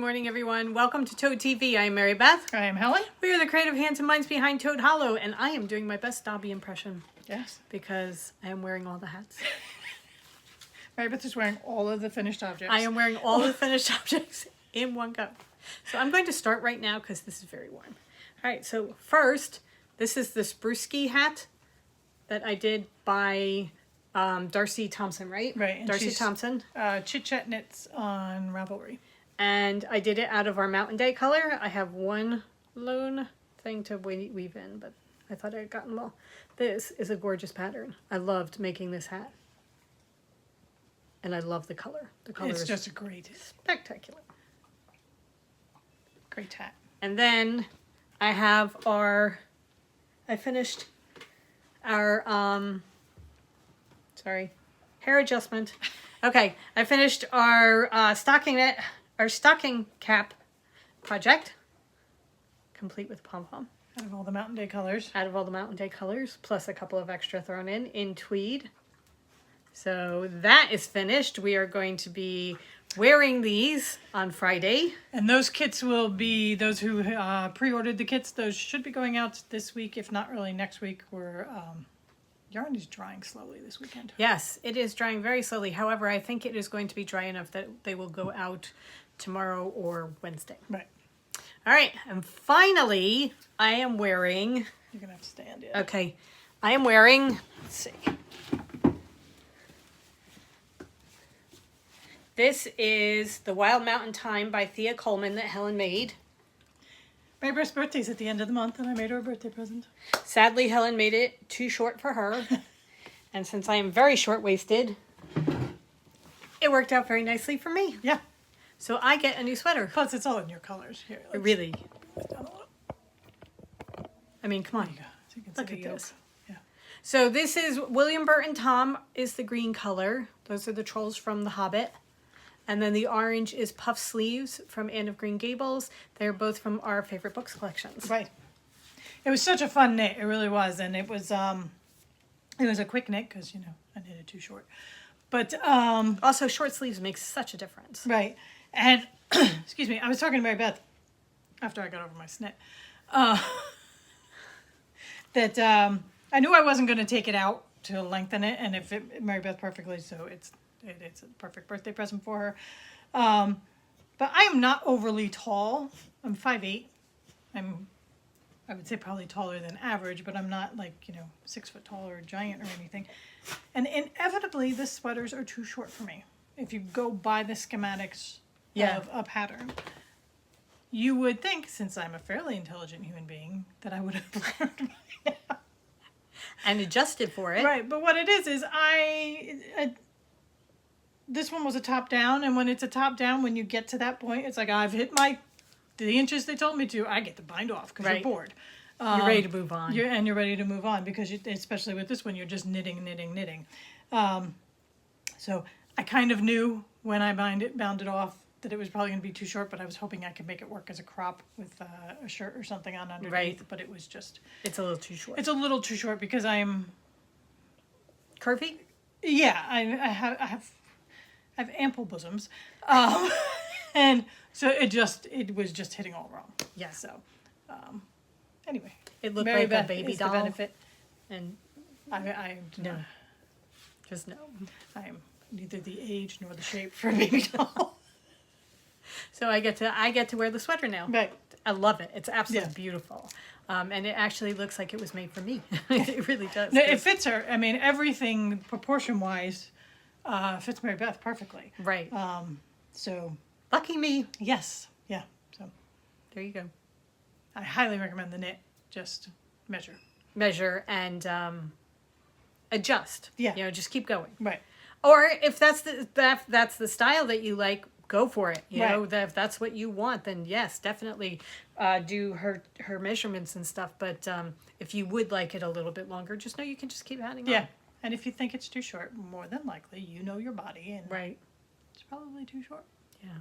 morning, everyone. Welcome to Toad TV. I am Mary Beth. I am Helen. We are the creative hands and minds behind Toad Hollow, and I am doing my best Dobby impression. Yes. Because I am wearing all the hats. Mary Beth is wearing all of the finished objects. I am wearing all the finished objects in one go. So I'm going to start right now because this is very warm. All right, so first, this is the Sprusky Hat that I did by Darcy Thompson, right? Right. Darcy Thompson. Chit Chat Knits on Ravelry. And I did it out of our Mountain Day color. I have one lone thing to weave in, but I thought I had gotten them all. This is a gorgeous pattern. I loved making this hat. And I love the color. The color It's is just a great, spectacular. great hat. And then I have I finished our, hair adjustment. Okay, I finished our stocking cap project, complete with pom-pom. Out of all the Mountain Day colors. Out of all the Mountain Day colors, plus a couple of extra thrown in tweed. So that is finished. We are going to be wearing these on Friday. And those kits will be, those who pre-ordered the kits, those should be going out this week, if not early next week. Yarn is drying slowly this weekend. Yes, it is drying very slowly. However, I think it is going to be dry enough that they will go out tomorrow or Wednesday. Right. All right, and finally, I am wearing... You're going to have to stand it. Okay, I am wearing... Let's see. This is the Wild Mountain Thyme by Thea Coleman that Helen made. Mary Beth's birthday's at the end of the month, and I made her a birthday present. Sadly, Helen made it too short for her. And since I am very short-waisted, it worked out very nicely for me. Yeah. So I get a new sweater. Plus, it's all in your colors. Here, Really? Down a little. I mean, come on. There you go. So you can Look see at the this. yolk. So this is William Burton Tom is the green color. Those are the trolls from The Hobbit. And then the orange is Puff Sleeves from Anne of Green Gables. They're both from our favorite books collections. Right. It was such a fun knit. It really was. And it was a quick knit because, you know, I knitted too short. But Also, short sleeves makes such a difference. right. And excuse me, I was talking to Mary Beth after I got over my snit. That I knew I wasn't going to take it out to lengthen it, and if it Mary Beth perfectly, so it's a perfect birthday present for her. But I am not overly tall. I'm 5'8". I would say probably taller than average, but I'm not like, 6 foot tall or a giant or anything. And inevitably, the sweaters are too short for me. If you go by the schematics of a pattern, you would think, since I'm a fairly intelligent human being, that I would have learned by now. And adjusted for it. Right, but what it is this one was a top down, and when it's a top down, when you get to that point, it's like I've hit the inches they told me to. I get to bind off because you're bored. You're ready to move on. You're ready to move on because especially with this one, you're just knitting. So I kind of knew when I bound it off that it was probably going to be too short, but I was hoping I could make it work as a crop with a shirt or something on underneath. Right. But it was just... It's a little too short. It's a little too short because I'm... Curvy? Yeah, I have ample bosoms. And so it was just hitting all wrong. Yeah. So, anyway. It looked Mary like Beth a baby is doll. the benefit. And I no. Just no. I am neither the age nor the shape for a baby doll. So I get to wear the sweater now. Right. I love it. It's absolutely beautiful. And it actually looks like it was made for me. It really does. No, it fits her. I mean, everything proportion-wise fits Mary Beth perfectly. Right. So. Lucky me. Yes. Yeah. So. There you go. I highly recommend the knit. Just measure. Measure and adjust. Yeah. Just keep going. Right. Or if that's the style that you like, go for it. You Right. know, if that's what you want, then yes, definitely do her measurements and stuff. But if you would like it a little bit longer, just know you can just keep adding on. Yeah. And if you think it's too short, more than likely, you know your body, and Right. it's probably too short. Yeah.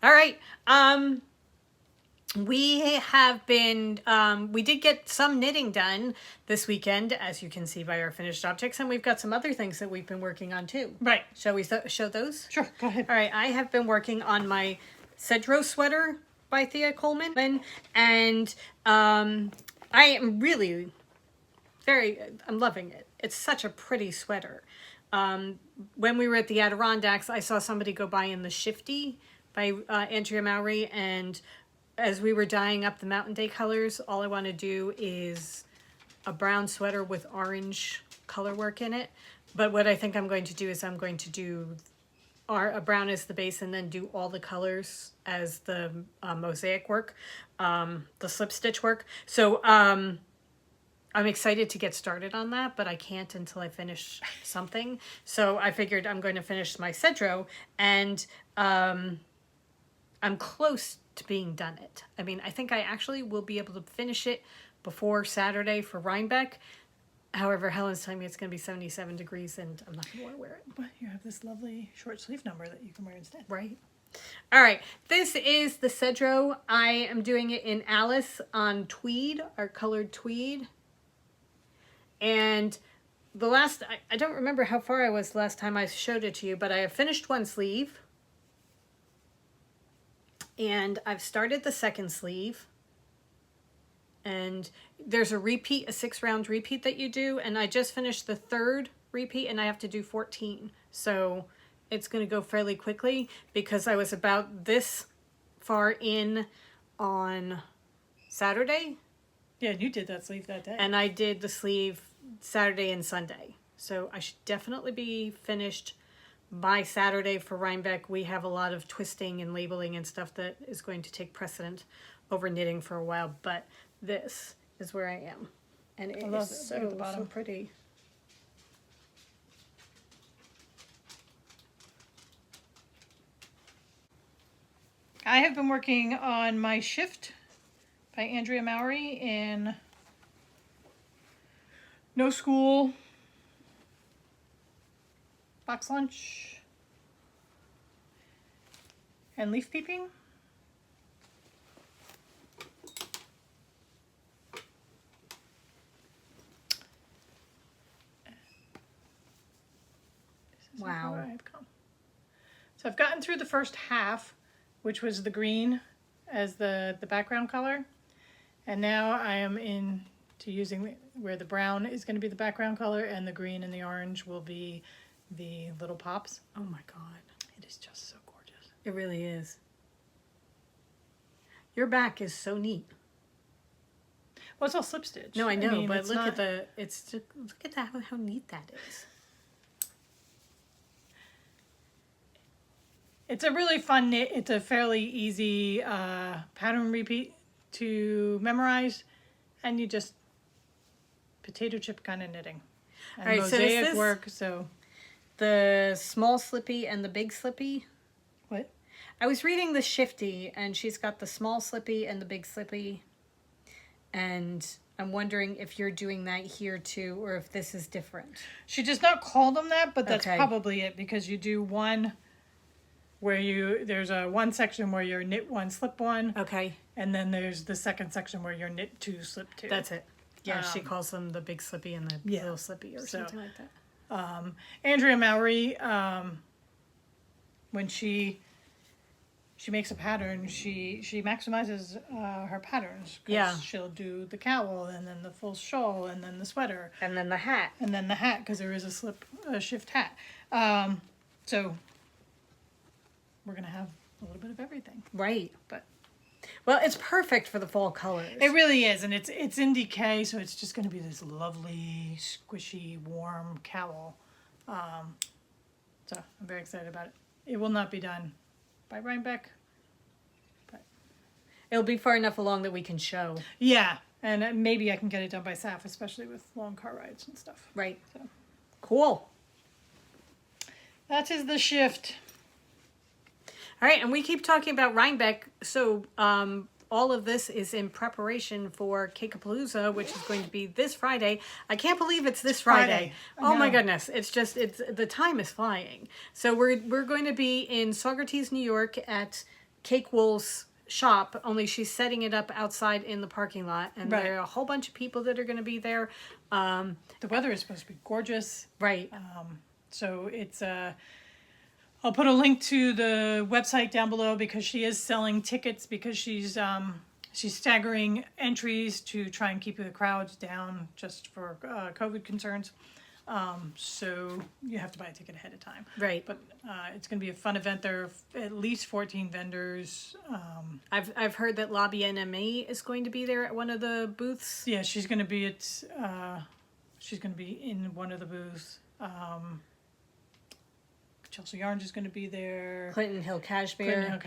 All right. We have been, we did get some knitting done this weekend, as you can see by our finished objects, and we've got some other things that we've been working on too. Right. Shall we show those? Sure, go ahead. All right, I have been working on my Cedro sweater by Thea Coleman. And I am really I'm loving it. It's such a pretty sweater. When we were at the Adirondacks, I saw somebody go by in the Shifty by Andrea Mowry, and as we were dyeing up the Mountain Day colors, all I want to do is a brown sweater with orange color work in it. But what I think I'm going to do is I'm going to do a brown as the base and then do all the colors as the mosaic work, the slip stitch work. So I'm excited to get started on that, but I can't until I finish something. So I figured I'm going to finish my Cedro, and I'm close to being done it. I mean, I think I actually will be able to finish it before Saturday for Rhinebeck. However, Helen's telling me it's going to be 77 degrees and I'm not going to want to wear it. But you have this lovely short sleeve number that you can wear instead. Right. All right. This is the Cedro. I am doing it in Alice on tweed, our colored tweed. And the last, I don't remember how far I was last time I showed it to you, but I have finished one sleeve. And I've started the second sleeve. And there's a repeat, a 6-round repeat that you do. And I just finished the third repeat and I have to do 14. So it's going to go fairly quickly because I was about this far in on Saturday. Yeah, you did that sleeve that day. And I did the sleeve Saturday and Sunday. So I should definitely be finished by Saturday for Rhinebeck. We have a lot of twisting and labeling and stuff that is going to take precedent over knitting for a while. But this is where I am. And it is so pretty. I have been working on my Shift by Andrea Mowry in No School, Box Lunch, and Leaf Peeping. Wow. I've come. So I've gotten through the first half, which was the green as the background color. And now I am into using where the brown is going to be the background color and the green and the orange will be the little pops. Oh my God. It is just so gorgeous. It really is. Your back is so neat. Well, it's all slip stitch. No, I know, mean, but look at that, how neat that is. It's a really fun knit. It's a fairly easy pattern repeat to memorize, and you just potato chip kind of knitting. And all right, mosaic so is this work. So the small slippy and the big slippy? what? I was reading the Shifty, and she's got the small slippy and the big slippy, and I'm wondering if you're doing that here too, or if this is different. She does not call them that, but that's Okay. probably it, because you do one where there's a one section where you're knit one, slip one, Okay, and then there's the second section where you're knit two, slip two. that's it. Yeah, she calls them the big slippy and the little slippy or something like that. Andrea Mowry, when she makes a pattern, she maximizes her patterns. 'Cause Yeah. she'll do the cowl and then the full shawl and then the sweater And then the hat. and then the hat, because there is a shift hat. So we're gonna have a little bit of everything. Right. But Well, it's perfect for the fall colors. it really is, and it's in DK, so it's just going to be this lovely, squishy, warm cowl. So I'm very excited about it. It will not be done by Rhinebeck, but It'll be far enough along that we can show. yeah, and maybe I can get it done by Saf, especially with long car rides and stuff. Right. So Cool. that is the Shift. All right, and we keep talking about Rhinebeck, so all of this is in preparation for Cakapalooza, which is going to be this Friday. I can't believe it's this Friday. Friday. I Oh my know. goodness, it's the time is flying. So we're going to be in Saugerties, New York at Cake Wool's shop, only she's setting it up outside in the parking lot, and Right. there are a whole bunch of people that are going to be there. The weather is supposed to be gorgeous. Right. So it's I'll put a link to the website down below because she is selling tickets because she's staggering entries to try and keep the crowds down just for COVID concerns. So you have to buy a ticket ahead of time. Right. But it's going to be a fun event. There are at least 14 vendors. I've heard that Lobby NME is going to be there at one of the booths. Yeah, she's going to be in one of the booths. Chelsea Yarns is going to be there. Clinton Hill Cashmere.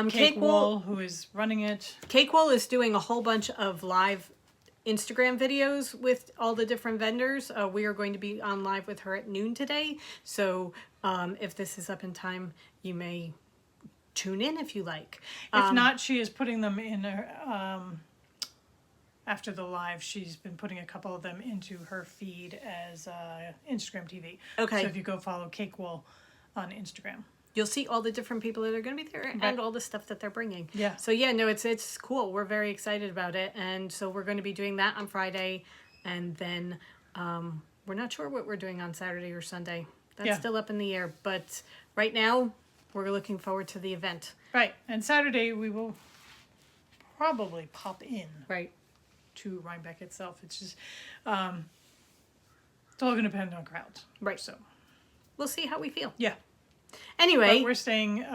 Cake Wool, who is running it. Cake Wool is doing a whole bunch of live Instagram videos with all the different vendors. We are going to be on live with her at noon today. So if this is up in time, you may tune in if you like. If not, she is putting them in her, after the live, she's been putting a couple of them into her feed as Instagram TV. Okay. So if you go follow Cake Wool on Instagram, you'll see all the different people that are going to be there and all the stuff that they're bringing. Yeah. So yeah, no, it's cool. We're very excited about it. And so we're going to be doing that on Friday. And then we're not sure what we're doing on Saturday or Sunday. That's still up in the air. But right now, we're looking forward to the event. Right. And Saturday, we will probably pop in. Right. To Rhinebeck itself. It's just, it's all going to depend on crowds. Right. So we'll see how we feel. Yeah. Anyway. But we're staying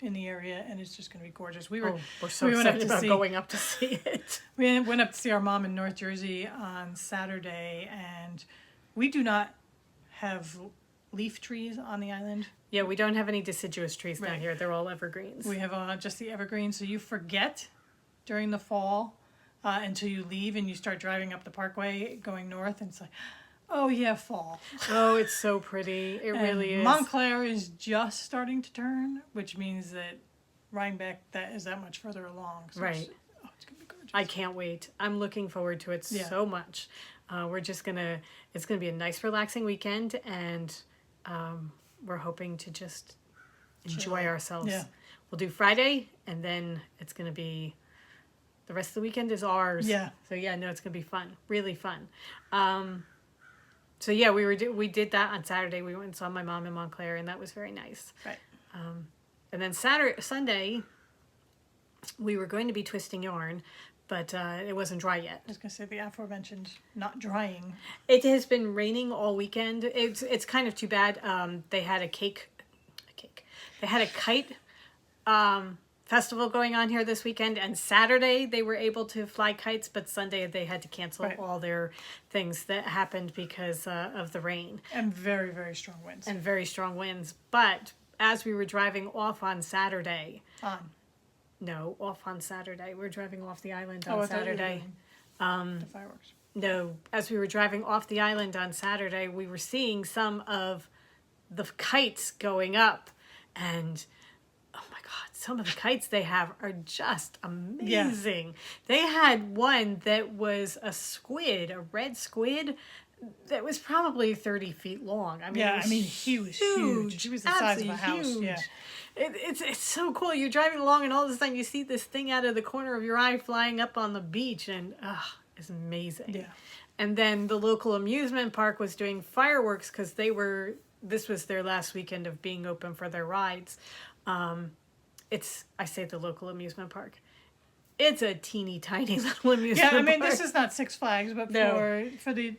in the area, and it's just going to be gorgeous. We're so excited about going up to see it. We went up to see our mom in North Jersey on Saturday, and we do not have leaf trees on the island. Yeah, we don't have any deciduous trees down here. They're all evergreens. We have just the evergreens, so you forget during the fall until you leave and you start driving up the parkway going north, and it's like, oh yeah, fall. Oh, it's so pretty. It really is. Montclair is just starting to turn, which means that Rhinebeck is that much further along. So right. It's going to be gorgeous. I can't wait. I'm looking forward to it so much. It's going to be a nice, relaxing weekend, and we're hoping to just enjoy ourselves. Yeah. We'll do Friday, and then it's going to be, the rest of the weekend is ours. Yeah. So yeah, no, it's going to be fun. Really fun. So yeah, we did that on Saturday. We went and saw my mom in Montclair, and that was very nice. Right. And then Sunday, we were going to be twisting yarn, but it wasn't dry yet. I was going to say the aforementioned not drying. It has been raining all weekend. It's kind of too bad. They had a kite festival going on here this weekend, and Saturday they were able to fly kites, but Sunday they had to cancel all their things that happened because of the rain. And very, very strong winds. But as we were driving off on Saturday... off on Saturday. We're driving off the island on Saturday. The fireworks. No, as we were driving off the island on Saturday, we were seeing some of the kites going up, and oh my God, some of the kites they have are just amazing. Yeah. They had one that was a red squid, that was probably 30 feet long. I mean, he was huge. He was the size of a house. Huge. Yeah. It's so cool. You're driving along, and all of a sudden you see this thing out of the corner of your eye flying up on the beach, and it's amazing. Yeah. And then the local amusement park was doing fireworks because this was their last weekend of being open for their rides. I say the local amusement park. It's a teeny tiny little amusement park. This is not Six Flags, but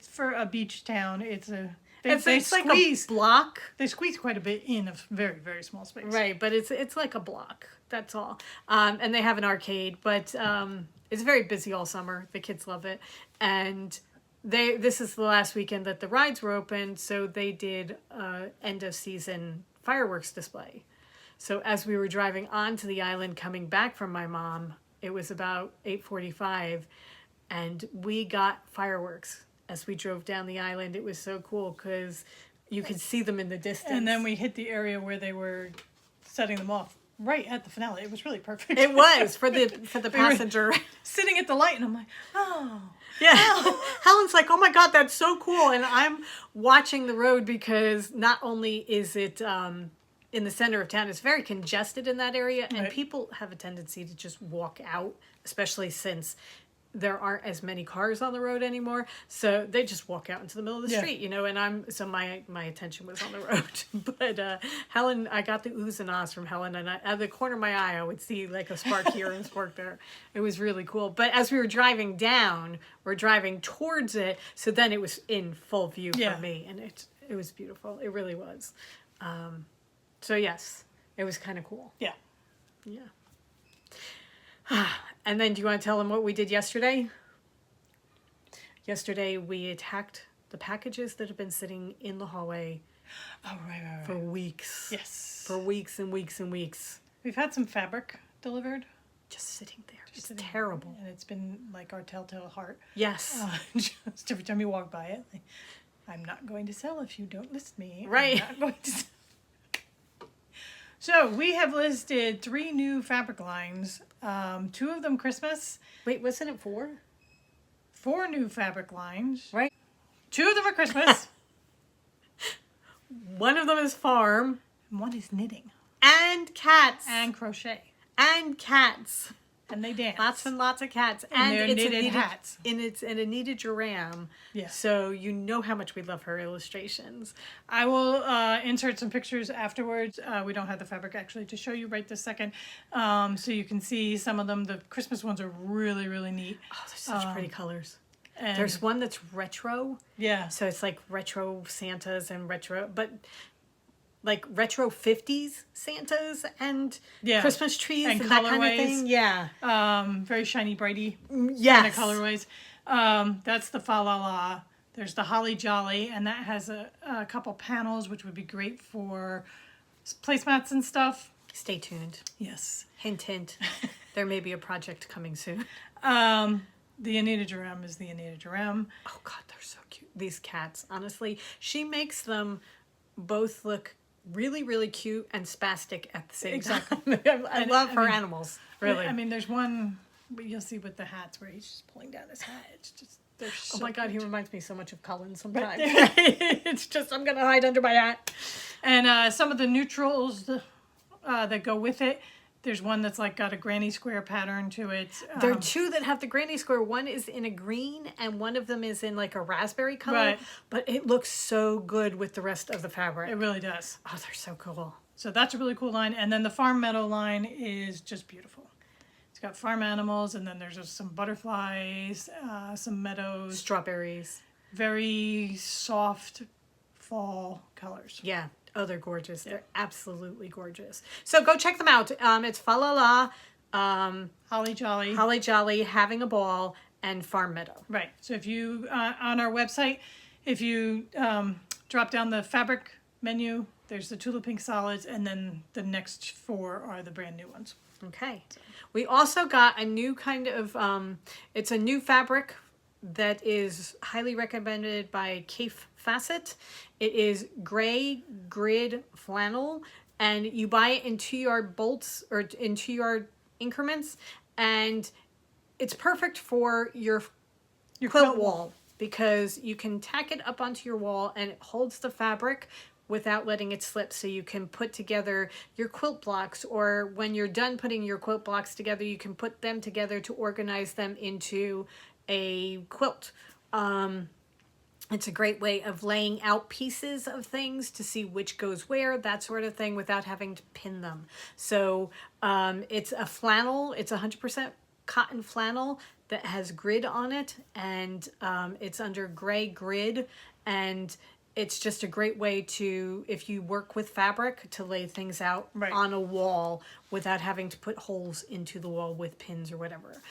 for a beach town, it's like a block. They squeeze quite a bit in a very, very small space. Right, but it's like a block. That's all. And they have an arcade, but it's very busy all summer. The kids love it, and this is the last weekend that the rides were open, so they did end of season fireworks display. So as we were driving onto the island coming back from my mom, it was about 8:45, and we got fireworks as we drove down the island. It was so cool because you could see them in the distance. And then we hit the area where they were setting them off right at the finale. It was really perfect. It was for the passenger. Sitting at the light, and I'm like, oh. Yeah. Helen's like, oh my God, that's so cool. And I'm watching the road because not only is it in the center of town, it's very congested in that area, and people have a tendency to just walk out, especially since there aren't as many cars on the road anymore, so they just walk out into the middle of the street, and my attention was on the road. But Helen, I got the oohs and ahs from Helen, and out of the corner of my eye I would see like a spark here and a spark there. It was really cool. But as we were driving down, we're driving towards it, so then it was in full view for me, and it was beautiful. It really was. So yes, it was kind of cool. Yeah. And then do you want to tell them what we did yesterday? Yesterday we attacked the packages that have been sitting in the hallway for weeks. Yes. For weeks and weeks and weeks. We've had some fabric delivered. Just sitting there. It's terrible. And it's been like our telltale heart. Yes. Just every time you walk by it, like, I'm not going to sell if you don't list me. Right. I'm not going to sell. So we have listed 3 new fabric lines. 2 of them Christmas. Wait, wasn't it 4? 4 new fabric lines. Right. 2 of them are Christmas. One of them is farm. And 1 is knitting. And cats. And crochet. And cats. And they dance. Lots and lots of cats. And they're it's knitted hats. And it's in a knitted Jerram. Yeah. So you know how much we love her illustrations. I will insert some pictures afterwards. We don't have the fabric actually to show you right this second. So you can see some of them. The Christmas ones are really, really neat. Oh, they're such pretty colors. And There's one that's retro. Yeah. So it's like retro Santas and retro, but like retro 50s Santas and Christmas trees and that kind of thing. Yeah. Very shiny, brighty yes. kind of colorways. That's the Fa La La. There's the Holly Jolly, and that has a couple panels, which would be great for placemats and stuff. Stay tuned. Yes. Hint, hint. There may be a project coming soon. The Anita Jerem is the Anita Jerem. Oh, God, they're so cute. These cats, honestly. She makes them both look really, really cute and spastic at the same time. I love her animals, really. I mean, there's one you'll see with the hats where he's just pulling down his hat. It's just, they're so oh my God, cute. he reminds me so much of Cullen sometimes. It's just, I'm going to hide under my hat. And some of the neutrals that go with it, there's one that's like got a granny square pattern to it. There are 2 that have the granny square. One is in a green and one of them is in like a raspberry color. Right. But it looks so good with the rest of the fabric. It really does. Oh, they're so cool. So that's a really cool line. And then the Farm Meadow line is just beautiful. It's got farm animals, and then there's just some butterflies, some meadows. Strawberries. Very soft fall colors. Yeah. Oh, they're gorgeous. They're absolutely gorgeous. So go check them out. It's Fa La La, Holly Jolly. Holly Jolly, Having a Ball, and Farm Meadow. Right. So if you, on our website, if you drop down the fabric menu, there's the Tula Pink Solids, and then the next 4 are the brand new ones. Okay. We also got a new kind of, it's a new fabric that is highly recommended by Cafe Facet. It is gray grid flannel, and you buy it in 2-yard bolts or in 2-yard increments, and it's perfect for your quilt wall because you can tack it up onto your wall and it holds the fabric without letting it slip, so you can put together your quilt blocks, or when you're done putting your quilt blocks together, you can put them together to organize them into a quilt. It's a great way of laying out pieces of things to see which goes where, that sort of thing, without having to pin them. So it's a flannel. It's 100% cotton flannel that has grid on it, and it's under gray grid, and it's just a great way to, if you work with fabric, to lay things out on a wall without having to put holes into the wall with pins or whatever.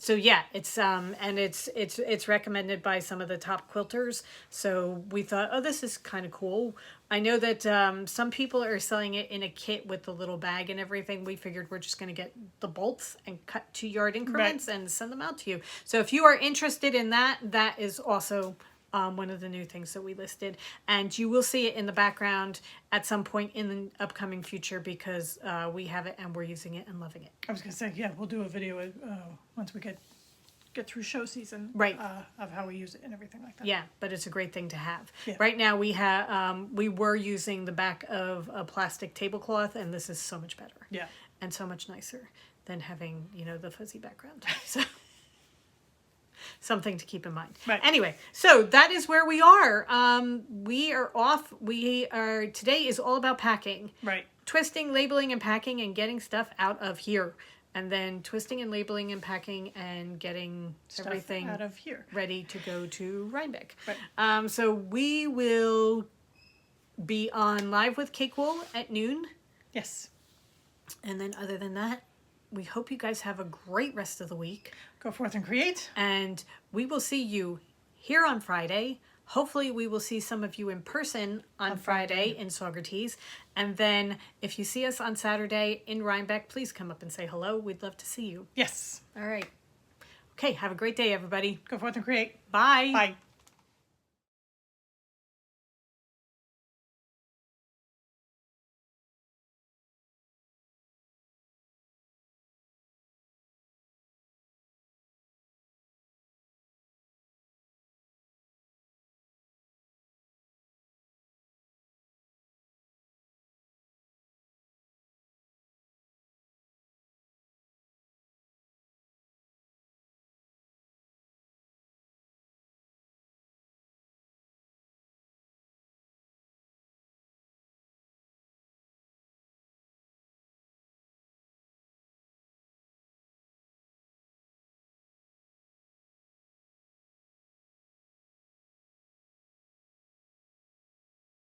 So yeah, it's and it's recommended by some of the top quilters. So we thought, oh, this is kind of cool. I know that some people are selling it in a kit with the little bag and everything. We figured we're just going to get the bolts and cut 2-yard increments and send them out to you. So if you are interested in that, that is also one of the new things that we listed, and you will see it in the background at some point in the upcoming future because we have it and we're using it and loving it. I was gonna say, yeah, we'll do a video once we get through show season, of how we use it and everything like that. Yeah, but it's a great thing to have. Yeah. Right now we have we were using the back of a plastic tablecloth, and this is so much better. Yeah, and so much nicer than having the fuzzy background. So. something to keep in mind. Right. Anyway, so that is where we are. We are off. Today is all about packing. Right. Twisting, labeling, and packing, and getting stuff out of here. And then twisting and labeling and packing and getting Stuff everything out of here. ready to go to Rhinebeck. Right. So we will be on Live with Cake Wool at noon. Yes. And then other than that, we hope you guys have a great rest of the week. Go forth and create. And we will see you here on Friday. Hopefully we will see some of you in person on Friday in Saugerties. And then if you see us on Saturday in Rhinebeck, please come up and say hello. We'd love to see you. Yes. All right. Okay, have a great day, everybody. Go forth and create. Bye. Bye.